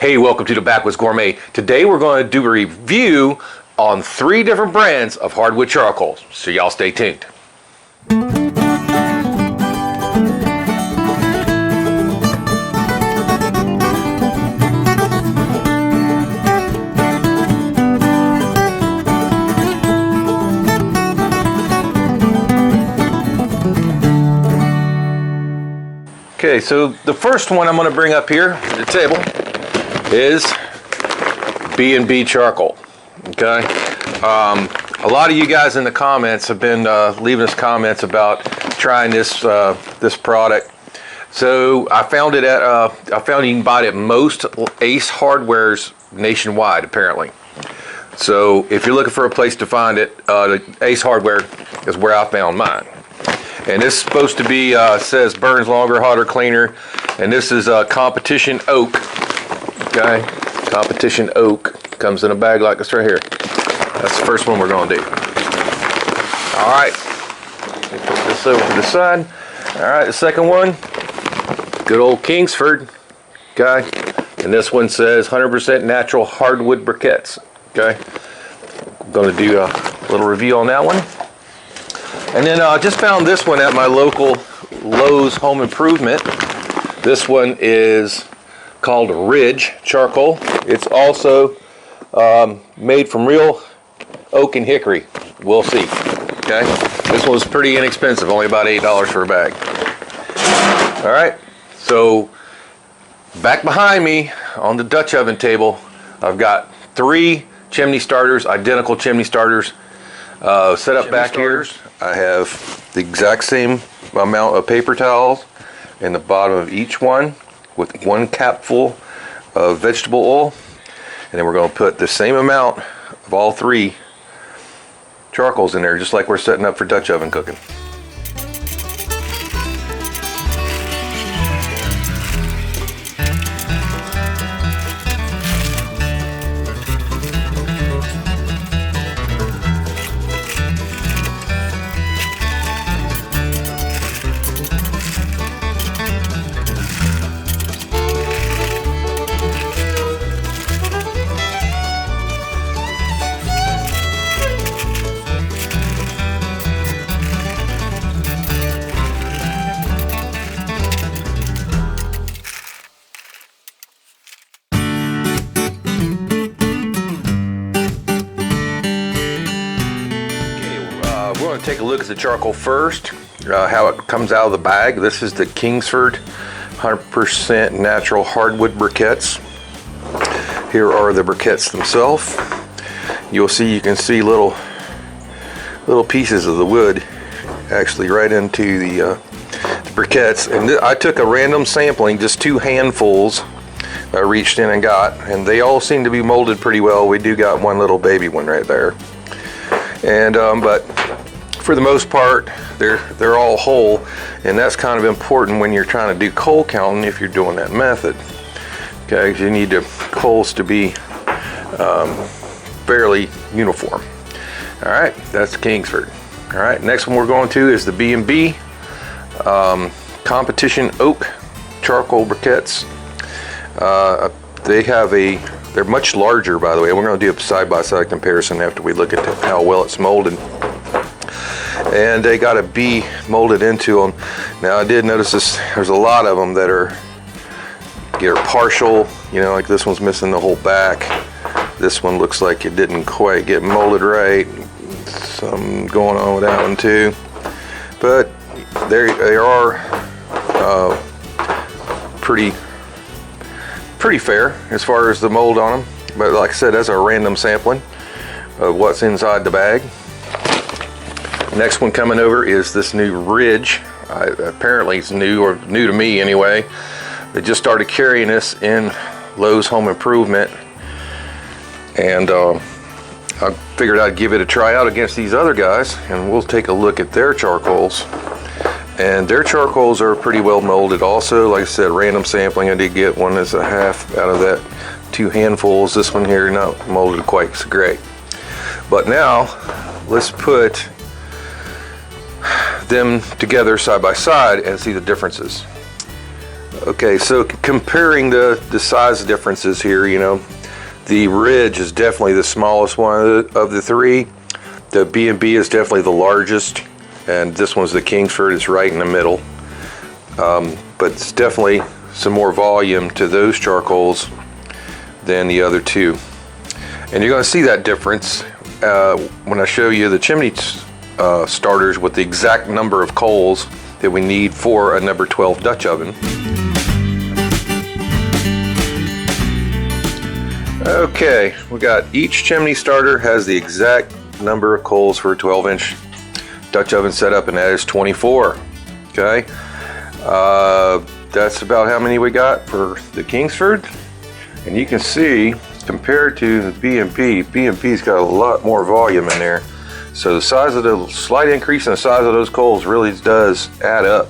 Hey, welcome to the Backwoods Gourmet. Today we're going to do a review on 3 different brands of hardwood charcoals, so y'all stay tuned. Okay, so the first one I'm going to bring up here to the table is B&B charcoal. Okay, a lot of you guys in the comments have been leaving us comments about trying this this product. So I found it at you can buy it at most Ace Hardwares nationwide apparently. So if you're looking for a place to find it, Ace Hardware is where I found mine. And this is supposed to be says burns longer, hotter, cleaner, and this is competition oak. Okay, competition oak comes in a bag like this right here. That's the first one we're going to do. All right, put this over to the side. All right, the second one, good old Kingsford. Okay, and this one says 100% natural hardwood briquettes. Okay, I'm going to do a little review on that one. And then I just found this one at my local Lowe's Home Improvement. This one is called Ridge Charcoal. It's also made from real oak and hickory. We'll see. Okay, this one's pretty inexpensive, only about $8 for a bag. All right, so back behind me on the Dutch oven table, I've got 3 chimney starters, identical chimney starters set up back here. I have the exact same amount of paper towels in the bottom of each one with 1 capful of vegetable oil, and then we're going to put the same amount of all 3 charcoals in there, just like we're setting up for Dutch oven cooking. We're going to take a look at the charcoal first, how it comes out of the bag. This is the Kingsford 100% natural hardwood briquettes. Here are the briquettes themselves. You can see little pieces of the wood actually right into the briquettes. And I took a random sampling, just 2 handfuls I reached in and got, and they all seem to be molded pretty well. We do got one little baby one right there. And but for the most part, they're all whole, and that's kind of important when you're trying to do coal counting if you're doing that method. Okay, you need the coals to be fairly uniform. All right, that's Kingsford. All right, next one we're going to is the B&B competition oak charcoal briquettes. They're much larger, by the way. We're going to do a side-by-side comparison after we look at how well it's molded. And they got a B molded into them. Now I did notice there's a lot of them that are partial, like this one's missing the whole back. This one looks like it didn't quite get molded right. Some going on with that one too. But they are pretty fair as far as the mold on them. But like I said, that's a random sampling of what's inside the bag. Next one coming over is this new Ridge. Apparently it's new, or new to me anyway. They just started carrying this in Lowe's Home Improvement, and I figured I'd give it a try out against these other guys, and we'll take a look at their charcoals. And their charcoals are pretty well molded also. Like I said, random sampling. I did get one that's a half out of that 2 handfuls. This one here not molded quite so great. But now let's put them together side by side and see the differences. Okay, so comparing the size differences here, you know, the Ridge is definitely the smallest one of the three. The B&B is definitely the largest, and this one's the Kingsford. It's right in the middle. But it's definitely some more volume to those charcoals than the other two. And you're going to see that difference when I show you the chimney starters with the exact number of coals that we need for a number 12 Dutch oven. Okay, we got each chimney starter has the exact number of coals for a 12-inch Dutch oven setup, and that is 24. Okay, that's about how many we got for the Kingsford. And you can see, compared to the B&P's got a lot more volume in there. So the size of the slight increase in the size of those coals really does add up.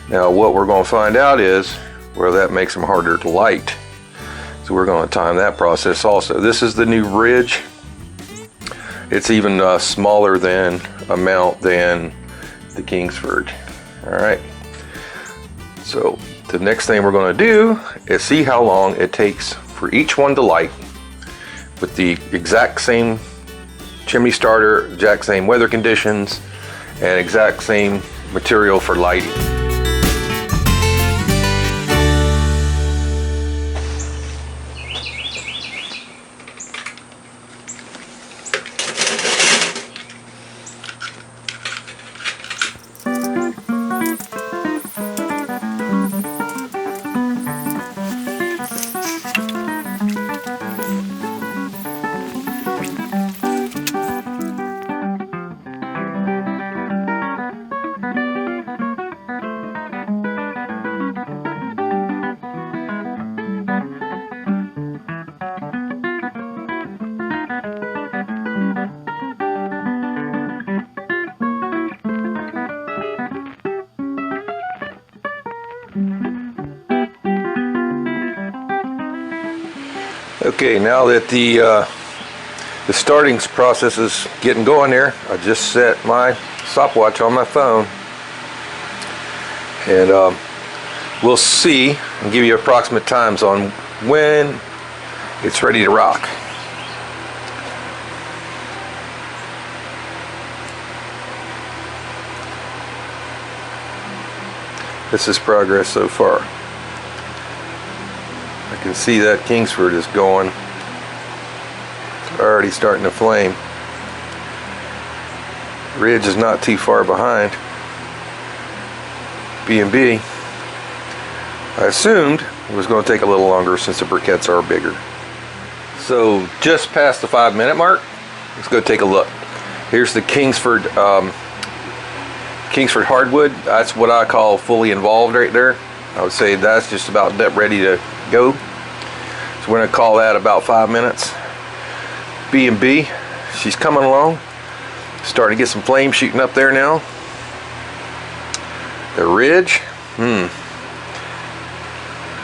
Now what we're going to find out is where that makes them harder to light. So we're going to time that process also. This is the new Ridge. It's even smaller than amount than the Kingsford. All right. So the next thing we're going to do is see how long it takes for each one to light with the exact same chimney starter, exact same weather conditions, and exact same material for lighting. Okay, now that the starting process is getting going there, I just set my stopwatch on my phone, and we'll see and give you approximate times on when it's ready to rock. This is progress so far. I can see that Kingsford is going. It's already starting to flame. Ridge is not too far behind. B&B, I assumed it was going to take a little longer since the briquettes are bigger. So just past the 5-minute mark, let's go take a look. Here's the Kingsford Hardwood. That's what I call fully involved right there. I would say that's just about ready to go. So we're going to call that about 5 minutes. B&B, she's coming along. Starting to get some flame shooting up there now. The Ridge, I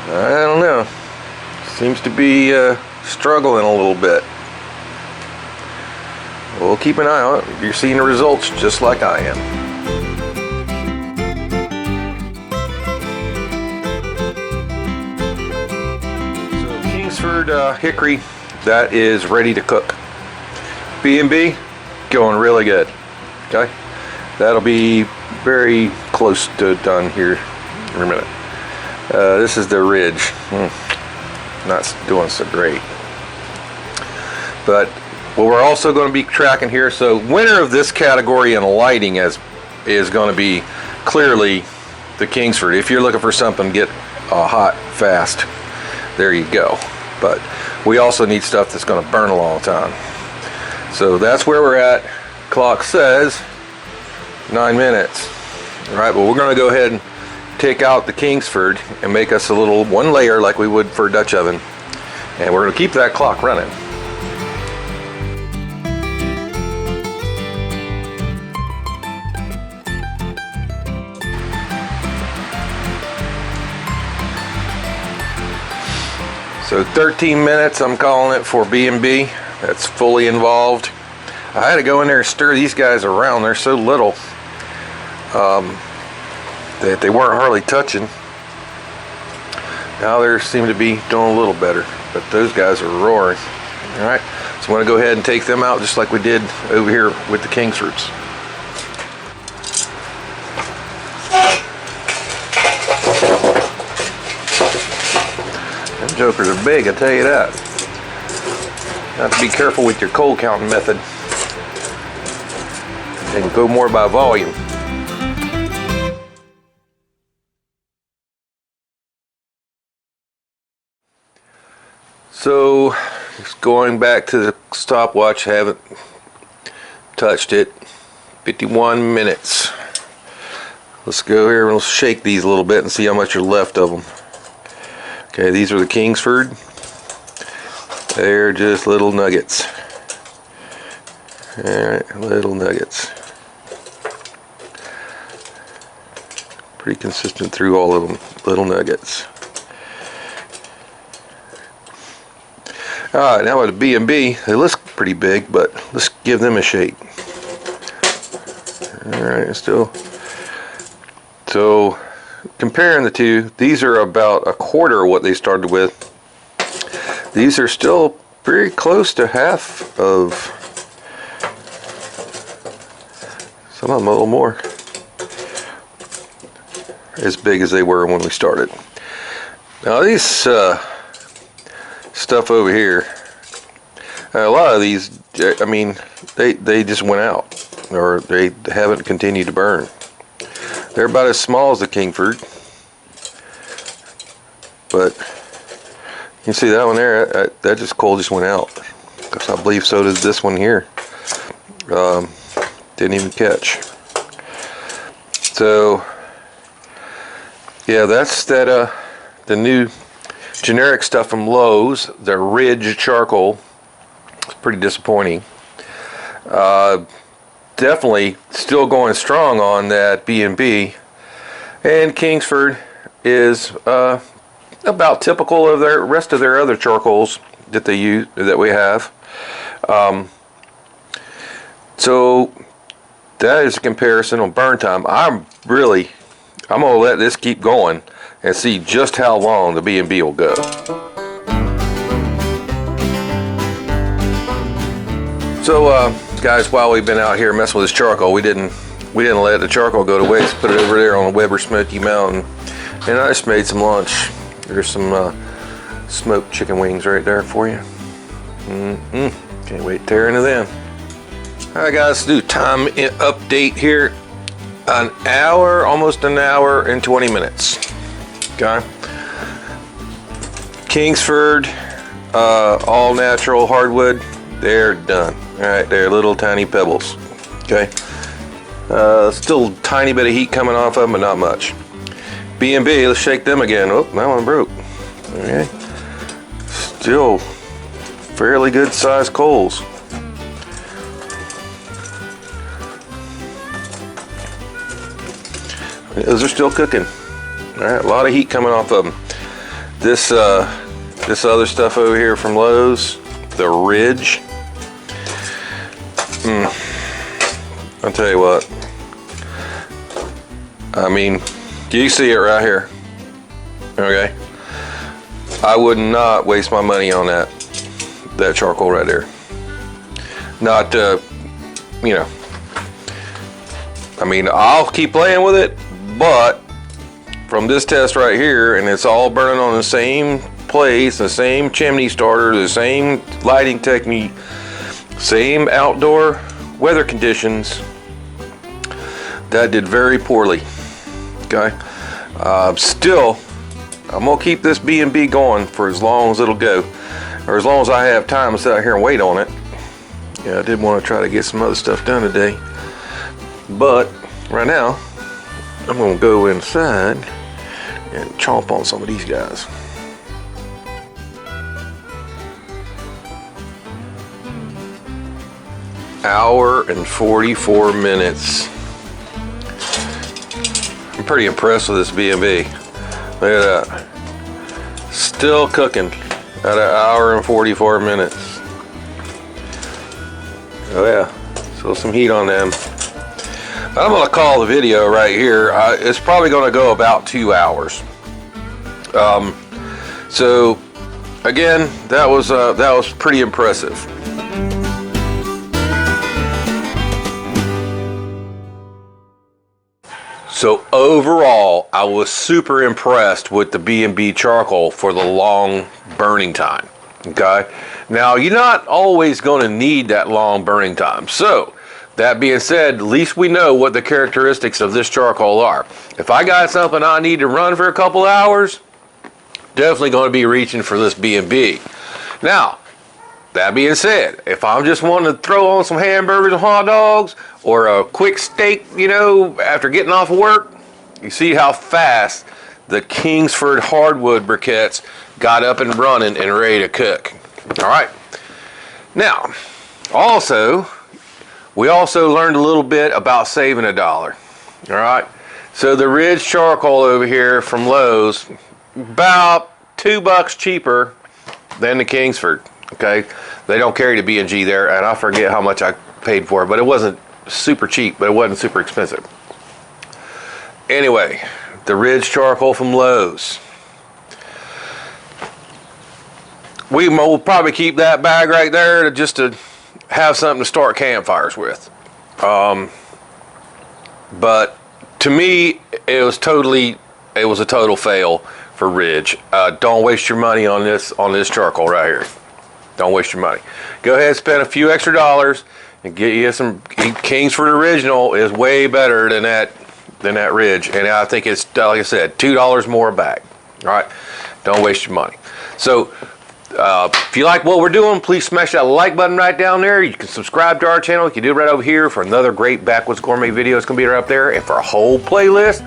don't know. Seems to be struggling a little bit. We'll keep an eye on it. You're seeing the results just like I am. Hickory, that is ready to cook. B&B, going really good. Okay, that'll be very close to done here in a minute. This is the Ridge. Not doing so great. But what we're also going to be tracking here, so winner of this category in lighting is going to be clearly the Kingsford. If you're looking for something to get hot fast, there you go. But we also need stuff that's going to burn a long time. So that's where we're at. Clock says 9 minutes. All right, well, we're going to go ahead and take out the Kingsford and make us a little one layer like we would for a Dutch oven. And we're going to keep that clock running. So 13 minutes, I'm calling it for B&B. That's fully involved. I had to go in there and stir these guys around. They're so little that they weren't hardly touching. Now they seem to be doing a little better, but those guys are roaring. All right, so I'm gonna go ahead and take them out just like we did over here with the Kingsfords. Them jokers are big, I tell you that. Have to be careful with your cold counting method. And go more by volume. So, just going back to the stopwatch, haven't touched it. 51 minutes. Let's go here and let's shake these a little bit and see how much are left of them. Okay, these are the Kingsford. They're just little nuggets. Alright, little nuggets. Pretty consistent through all of them, little nuggets. Alright, now with the B&B, they look pretty big, but let's give them a shake. Alright, still. So, comparing the two, these are about a quarter of what they started with. These are still pretty close to half of, some of them a little more. As big as they were when we started. Now these stuff over here, a lot of these, I mean, they just went out, or they haven't continued to burn. They're about as small as the Kingsford, but you can see that one there, that just coal just went out. I believe so does this one here. Didn't even catch. So yeah, that's that the new generic stuff from Lowe's, the Ridge charcoal. It's pretty disappointing. Definitely still going strong on that B&B, and Kingsford is about typical of their rest of their other charcoals that they use, that we have. So that is a comparison on burn time. I'm gonna let this keep going and see just how long the B&B will go. So guys, while we've been out here messing with this charcoal, we didn't let the charcoal go to waste. Put it over there on the Weber Smoky Mountain, and I just made some lunch. There's some smoked chicken wings right there for you. Can't wait to tear into them. All right guys, let's do time update here. An hour, almost an hour and 20 minutes. Okay. Kingsford, all natural hardwood, they're done. All right, they're little tiny pebbles. Okay. Still a tiny bit of heat coming off of them, but not much. B&B, let's shake them again. Oh, that one broke. Okay. Still fairly good sized coals. Those are still cooking. All right, a lot of heat coming off of them. This other stuff over here from Lowe's, the Ridge. I'll tell you what. I mean, you see it right here. Okay. I would not waste my money on that charcoal right there. Not, you know. I mean, I'll keep playing with it. But from this test right here, and it's all burning on the same place, the same chimney starter, the same lighting technique, same outdoor weather conditions, that did very poorly. Okay. Still, I'm gonna keep this B&B going for as long as it'll go, or as long as I have time to sit out here and wait on it. Yeah, I did want to try to get some other stuff done today, but right now I'm gonna go inside and chomp on some of these guys. Hour and 44 minutes. I'm pretty impressed with this B&B. Look at that. Still cooking at an hour and 44 minutes. Oh yeah, so some heat on them. I'm going to call the video right here. It's probably going to go about 2 hours. So again, that was pretty impressive. So overall, I was super impressed with the B&B charcoal for the long burning time. Okay, now you're not always going to need that long burning time. So that being said, at least we know what the characteristics of this charcoal are. If I got something I need to run for a couple hours, definitely going to be reaching for this B&B. Now, that being said, if I'm just wanting to throw on some hamburgers and hot dogs or a quick steak, you know, after getting off of work, you see how fast the Kingsford Hardwood briquettes got up and running and ready to cook. All right. Now, we also learned a little bit about saving $1. All right. So the Ridge charcoal over here from Lowe's, about $2 cheaper than the Kingsford. Okay. They don't carry the B&G there, and I forget how much I paid for it, but it wasn't super cheap, but it wasn't super expensive. Anyway, the Ridge charcoal from Lowe's. We will probably keep that bag right there just to have something to start campfires with. But to me, it was a total fail for Ridge. Don't waste your money on this charcoal right here. Don't waste your money. Go ahead and spend a few extra dollars and get you some. Kingsford Original is way better than that Ridge, and I think it's, like I said, $2 more a bag. All right, don't waste your money. So if you like what we're doing, please smash that like button right down there. You can subscribe to our channel. You can do it right over here for another great Backwoods Gourmet video. It's gonna be right up there, and for a whole playlist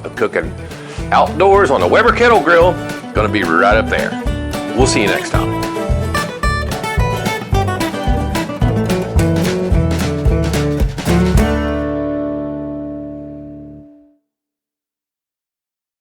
of cooking outdoors on the Weber Kettle Grill, gonna be right up there. We'll see you next time.